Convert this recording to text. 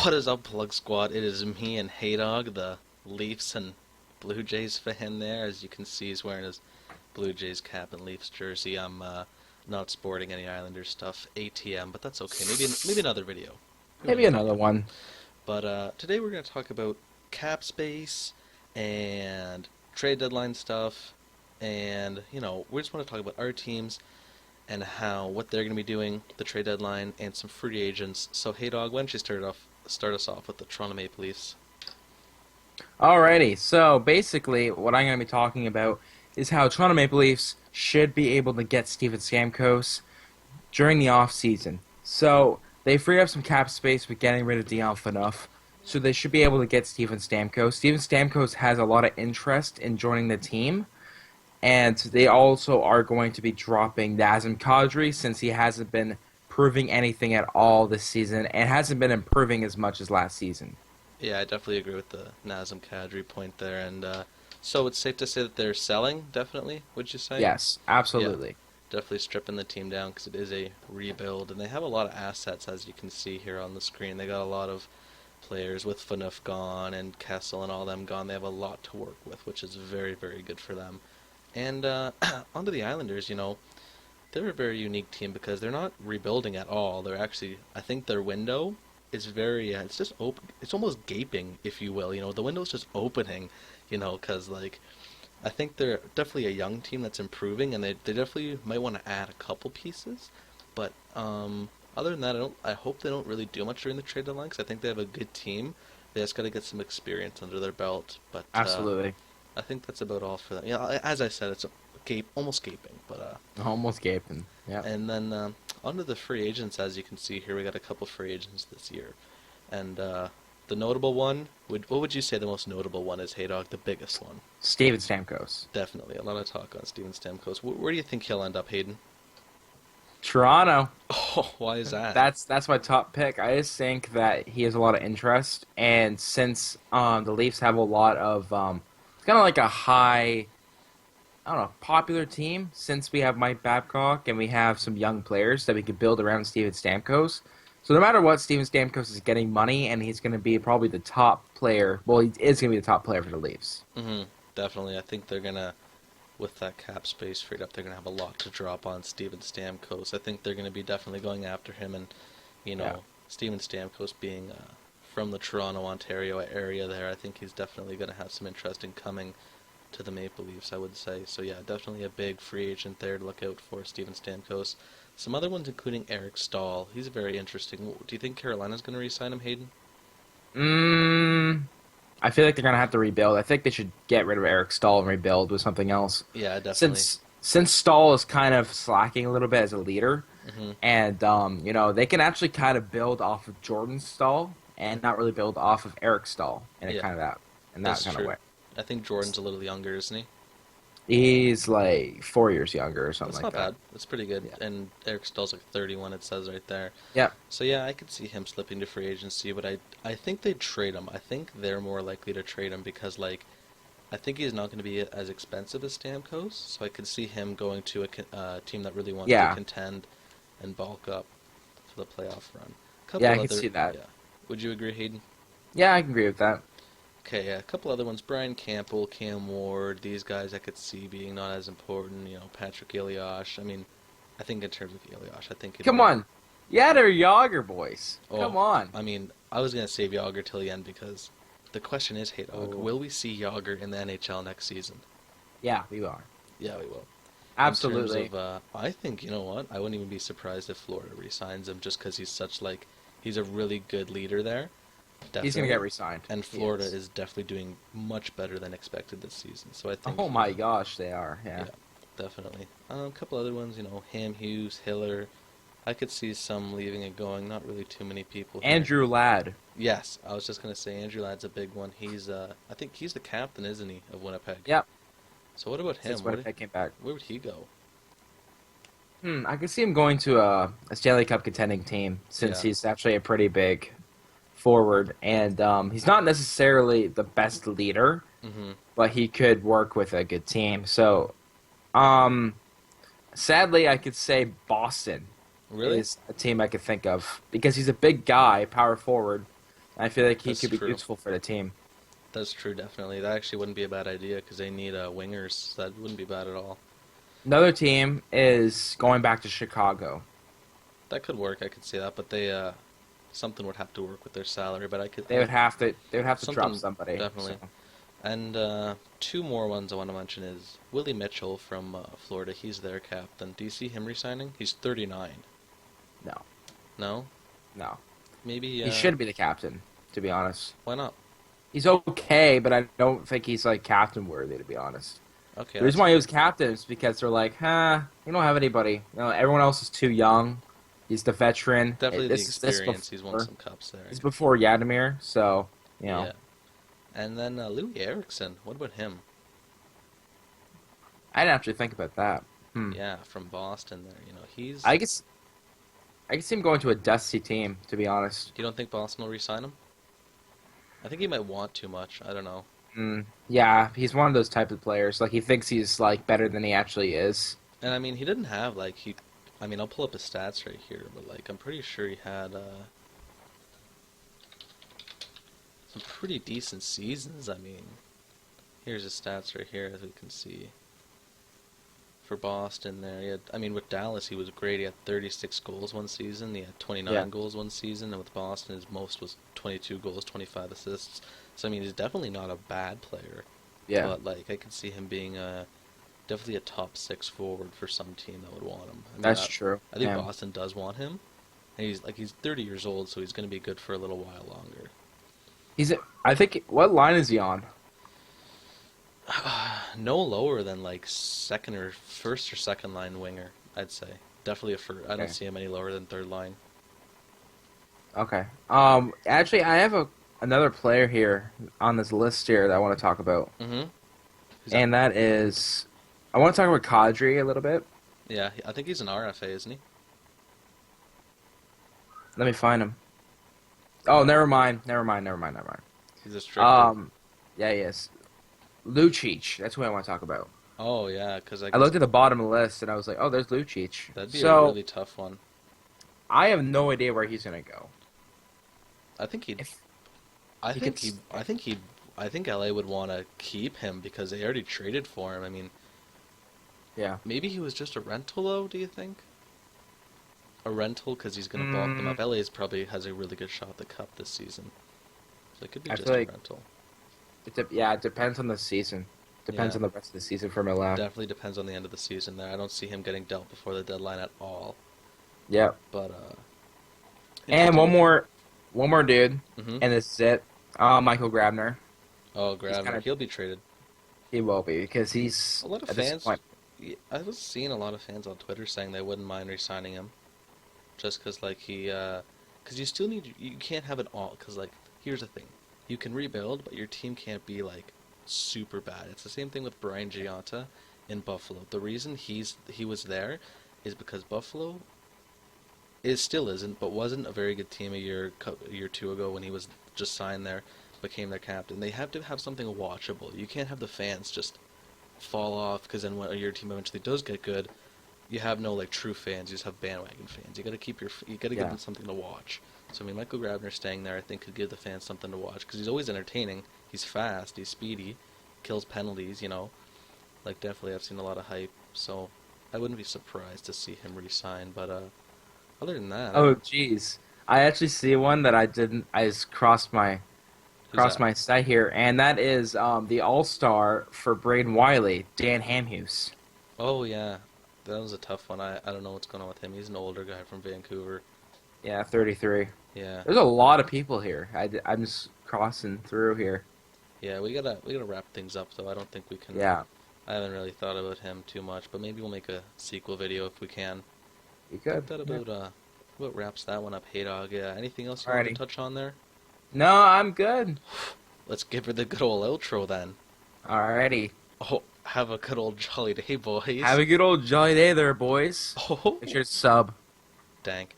What is up, Plug Squad? It is me and Haydog, the Leafs and Blue Jays fan there. As you can see, he's wearing his Blue Jays cap and Leafs jersey. I'm not sporting any Islanders stuff, ATM, but that's okay. Maybe another video. Maybe another one. But today we're going to talk about cap space and trade deadline stuff, and we just want to talk about our teams and what they're going to be doing, the trade deadline, and some free agents. So, hey dog, why don't you start us off with the Toronto Maple Leafs? Alrighty, so basically what I'm going to be talking about is how Toronto Maple Leafs should be able to get Steven Stamkos during the off-season. So they free up some cap space with getting rid of Dion Phaneuf, so they should be able to get Steven Stamkos. Steven Stamkos has a lot of interest in joining the team, and they also are going to be dropping Nazem Kadri since he hasn't been proving anything at all this season and hasn't been improving as much as last season. Yeah, I definitely agree with the Nazem Kadri point there, and so it's safe to say that they're selling, definitely, would you say? Yes, absolutely. Yeah, definitely stripping the team down because it is a rebuild, and they have a lot of assets, as you can see here on the screen. They got a lot of players with Phaneuf gone and Kessel and all them gone. They have a lot to work with, which is very, very good for them. And onto the Islanders, they're a very unique team because they're not rebuilding at all. They're actually, I think their window is very, it's just open. It's almost gaping, if you will. The window's just opening, because I think they're definitely a young team that's improving, and they definitely might want to add a couple pieces. But other than that, I hope they don't really do much during the trade deadline because I think they have a good team. They just got to get some experience under their belt. But Absolutely. I think that's about all for them. Yeah, as I said, it's almost gaping, but Almost gaping. Yeah. and then onto the free agents. As you can see here, we got a couple free agents this year, and the notable one. What would you say the most notable one is, Haydog? The biggest one? Steven Stamkos. Definitely a lot of talk on Steven Stamkos. Where do you think he'll end up, Hayden? Toronto. Oh, why is that? That's my top pick. I just think that he has a lot of interest, and since the Leafs have a lot of it's kind of like a high, I don't know, popular team. Since we have Mike Babcock and we have some young players that we could build around Steven Stamkos. So no matter what, Steven Stamkos is getting money, and he's going to be probably the top player. Well, he is going to be the top player for the Leafs. Definitely. I think they're gonna, with that cap space freed up, they're gonna have a lot to drop on Steven Stamkos. I think they're gonna be definitely going after him, and Yeah. Steven Stamkos being from the Toronto, Ontario area there, I think he's definitely gonna have some interest in coming to the Maple Leafs, I would say. So yeah, definitely a big free agent there to look out for, Steven Stamkos. Some other ones, including Eric Stahl. He's very interesting. Do you think Carolina's going to re-sign him, Hayden? I feel like they're going to have to rebuild. I think they should get rid of Eric Stahl and rebuild with something else. Yeah, definitely. Since Stahl is kind of slacking a little bit as a leader, hmm and they can actually kind of build off of Jordan Stahl and not really build off of Eric Stahl in Yeah, that that's kind true. of way. I think Jordan's a little younger, isn't he? He's like 4 years younger or something That's like not that. bad. That's pretty good. Yeah. And Eric Stahl's like 31, it says right there. Yeah. So yeah, I could see him slipping to free agency, but I think they'd trade him. I think they're more likely to trade him because, I think he's not going to be as expensive as Stamkos, so I could see him going to a team that really wants to Yeah. contend and bulk up for the playoff run. Yeah, I can see that. Yeah. Would you agree, Hayden? Yeah, I can agree with that. Okay, yeah, a couple other ones. Brian Campbell, Cam Ward, these guys I could see being not as important. Patrick Ilyash. I mean, I think in terms of Ilyash, I think... Come on. Yeah, they're Yager boys. Oh, Come on. I mean, I was going to save Yager till the end because the question is, hey, dog, Oh. will we see Yager in the NHL next season? Yeah, we are. Yeah, we will. Absolutely. In terms of, I think, you know what? I wouldn't even be surprised if Florida re-signs him just because he's he's a really good leader there. He's going to get re-signed. And Florida is definitely doing much better than expected this season. So I think. Oh my gosh, they are. Yeah. Yeah, definitely. A couple other ones, Ham Hughes, Hiller. I could see some leaving and going. Not really too many people. Here. Andrew Ladd. Yes, I was just gonna say Andrew Ladd's a big one. He's I think he's the captain, isn't he, of Winnipeg? Yep. So what about him? Since Winnipeg came back. Where would he go? I could see him going to a Stanley Cup contending team since Yeah. he's actually a pretty big forward, and he's not necessarily the best leader, hmm but he could work with a good team. So, sadly, I could say Boston Really? is a team I could think of because he's a big guy, power forward, I feel like he That's could be true. useful for the team. That's true, definitely. That actually wouldn't be a bad idea because they need wingers. So that wouldn't be bad at all. Another team is going back to Chicago. That could work. I could see that, but they something would have to work with their salary. But They would have to. They would have to drop something somebody. So definitely. And two more ones I want to mention is Willie Mitchell from Florida. He's their captain. Do you see him resigning? He's 39. no, No? no. Maybe, He should be the captain. To be honest, why not? he's okay, but I don't think he's like captain worthy. To be honest, Okay, the reason why he was captain is because they're like, we don't have anybody. You know, everyone else is too young. He's the veteran. definitely the This experience. He's won before some cups there. this is before Yadimir, so you know. Yeah. And then Louis Erickson. What about him? I didn't actually think about that. Yeah, from Boston there. He's... I guess I can see him going to a dusty team. To be honest. You don't think Boston will re-sign him? I think he might want too much. I don't know. Yeah, he's one of those type of players. Like he thinks he's like better than he actually is. And I mean, he didn't have like he. I mean, I'll pull up his stats right here, but like I'm pretty sure he had some pretty decent seasons. I mean, here's his stats right here, as we can see. For Boston, there, he had. I mean, with Dallas, he was great. He had 36 goals one season. He had 29 Yeah. goals one season, and with Boston, his most was 22 goals, 25 assists. So I mean, he's definitely not a bad player. Yeah, But like, I could see him being definitely a top six forward for some team that would want him. I mean, that's true. I think Yeah. Boston does want him. And he's 30 years old, so he's going to be good for a little while longer. I think. What line is he on? No lower than like second or first or second line winger, I'd say. Definitely a first. I don't Okay. see him any lower than third line. Okay. Actually, I have another player here on this list here that I want to talk about, Mm-hmm. Who's that? and that is I want to talk about Kadri a little bit. Yeah, I think he's an RFA, isn't he? Let me find him. Oh, never mind. Never mind. Never mind. Never mind. He's a striker. Yeah, yes. Lucic. That's who I want to talk about. Oh yeah, because I I guess looked at the bottom of the list and I was like, oh, there's Lucic. that'd be a So really tough one. I have no idea where he's gonna go. I think he'd. If I he think could, he. I think he. I think LA would want to keep him because they already traded for him. I mean, yeah. maybe he was just a rental, though. Do you think? A rental because he's gonna bulk them up. LA's probably has a really good shot at the cup this season, so it could be I just feel a like rental. it depends on the season. Depends Yeah. on the rest of the season for Milan. Definitely depends on the end of the season. There, I don't see him getting dealt before the deadline at all. Yeah. But And one more dude, Mm-hmm. and this is it. Michael Grabner. Oh, Grabner, kinda- he'll be traded. He will be because he's A lot of at this fans. point. I was seeing a lot of fans on Twitter saying they wouldn't mind re-signing him, just because like because you still need you can't have it all. Because like here's the thing, you can rebuild, but your team can't be like super bad. It's the same thing with Brian Giunta in Buffalo. The reason he was there is because Buffalo still isn't, but wasn't a very good team a year or two ago when he was just signed there, became their captain. They have to have something watchable. You can't have the fans just fall off because then when your team eventually does get good, you have no like true fans. You just have bandwagon fans. You got to give Yeah. them something to watch. So I mean, Michael Grabner staying there, I think, could give the fans something to watch because he's always entertaining. He's fast. He's speedy. Kills penalties. Like definitely, I've seen a lot of hype. So I wouldn't be surprised to see him re-sign. But other than that, Oh, jeez. I actually see one that I didn't. I just crossed my who's that? sight here, and that is the All-Star for Braden Wiley, Dan Hamhuis. Oh yeah, that was a tough one. I don't know what's going on with him. He's an older guy from Vancouver. Yeah, 33. Yeah, There's a lot of people here. I'm just crossing through here. yeah. We gotta wrap things up though. I don't think we can. Yeah, I haven't really thought about him too much, but maybe we'll make a sequel video if we can. you I good? think that about wraps that one up. Hey dog. Yeah. Anything else you want to Alrighty. touch on there? No, I'm good. Let's give her the good old outro then. Alrighty. Oh, have a good old jolly day, boys. Have a good old jolly day there, boys. Oh, Make sure to sub. dank.